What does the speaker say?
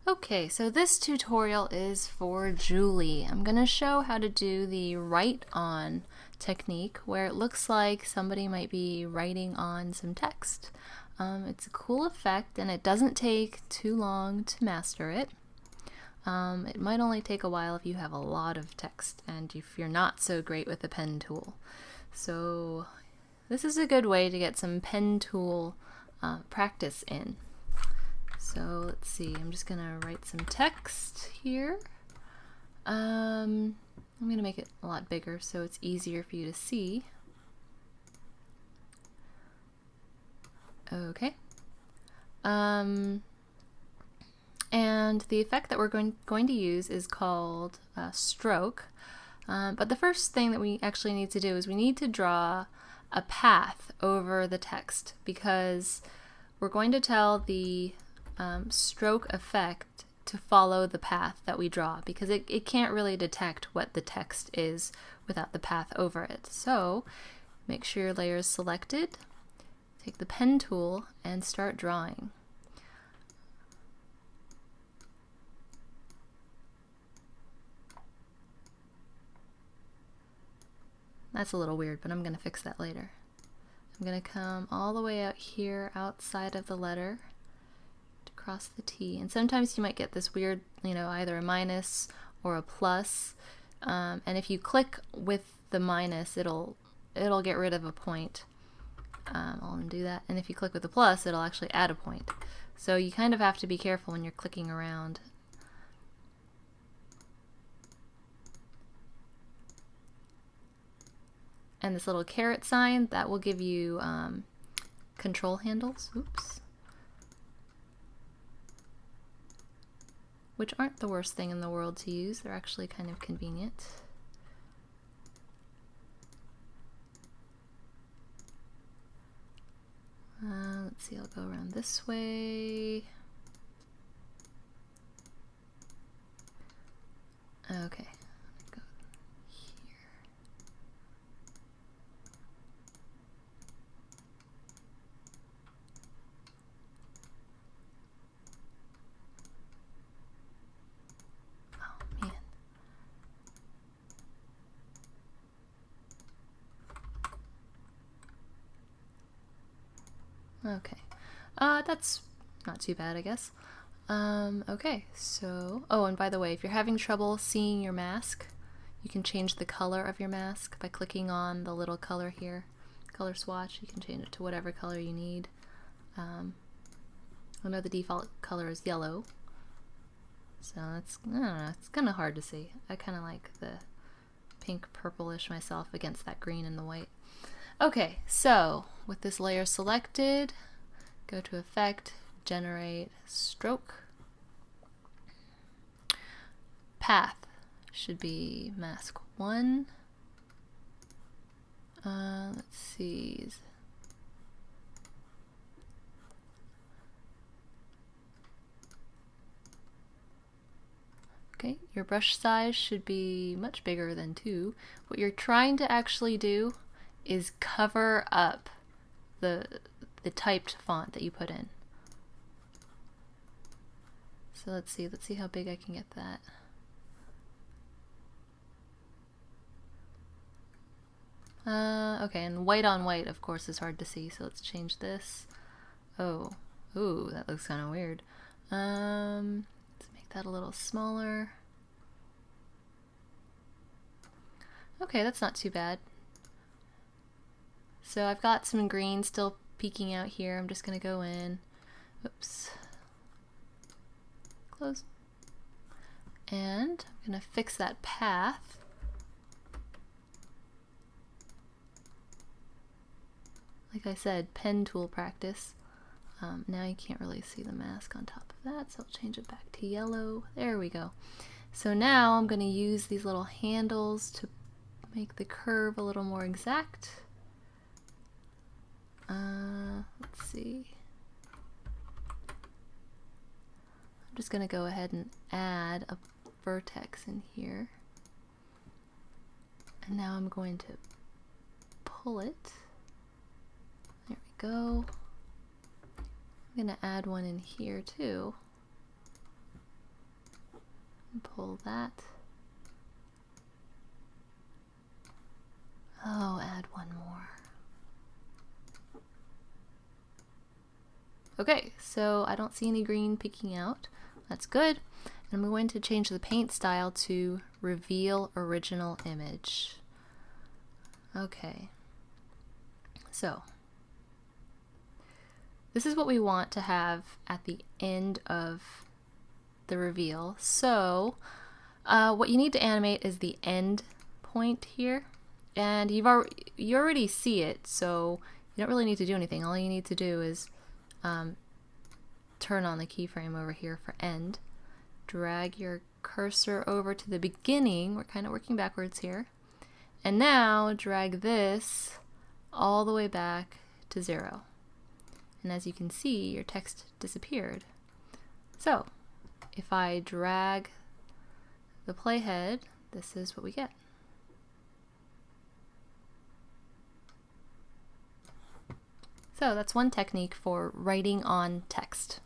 Okay, so this tutorial is for Julie. I'm going to show how to do the write on technique where it looks like somebody might be writing on some text. It's a cool effect and it doesn't take too long to master it. It might only take a while if you have a lot of text and if you're not so great with the pen tool. So this is a good way to get some pen tool practice in. So let's see, I'm just going to write some text here. I'm going to make it a lot bigger so it's easier for you to see. Okay. And the effect that we're going to use is called stroke. But the first thing that we actually need to do is we need to draw a path over the text because we're going to tell the stroke effect to follow the path that we draw because it can't really detect what the text is without the path over it. So make sure your layer is selected, take the pen tool and start drawing. That's a little weird, but I'm going to fix that later. I'm going to come all the way out here outside of the letter to cross the T. And sometimes you might get this weird, either a minus or a plus. And if you click with the minus, it'll get rid of a point. I'll undo that. And if you click with the plus, it'll actually add a point. So you kind of have to be careful when you're clicking around. And this little caret sign, that will give you control handles, oops, which aren't the worst thing in the world to use. They're actually kind of convenient. Let's see, I'll go around this way. Okay. Okay, that's not too bad, I guess. Okay, so, oh, and by the way, if you're having trouble seeing your mask, you can change the color of your mask by clicking on the little color here, color swatch. You can change it to whatever color you need. I know the default color is yellow, so that's, I don't know, it's kind of hard to see. I kind of like the pink purplish myself against that green and the white. Okay, so with this layer selected, go to Effect, Generate Stroke. Path should be mask 1. Let's see. Okay, your brush size should be much bigger than 2. What you're trying to actually do is cover up the typed font that you put in. So let's see how big I can get that. Okay, and white on white, of course, is hard to see, so let's change this. Oh, ooh, that looks kind of weird. Let's make that a little smaller. Okay, that's not too bad. So I've got some green still peeking out here. I'm just going to go in. Oops. Close. And I'm going to fix that path. Like I said, pen tool practice. Now you can't really see the mask on top of that, so I'll change it back to yellow. There we go. So now I'm going to use these little handles to make the curve a little more exact. Let's see. I'm just going to go ahead and add a vertex in here. And now I'm going to pull it. There we go. I'm going to add one in here too. Pull that. Oh, add one more. Okay, so I don't see any green peeking out. That's good. And I'm going to change the paint style to Reveal Original Image. Okay. So, this is what we want to have at the end of the reveal. So, what you need to animate is the end point here. And you already see it, so you don't really need to do anything. All you need to do is turn on the keyframe over here for end. Drag your cursor over to the beginning. We're kind of working backwards here. And now drag this all the way back to 0. And as you can see, your text disappeared. So, if I drag the playhead, this is what we get. So that's one technique for writing on text.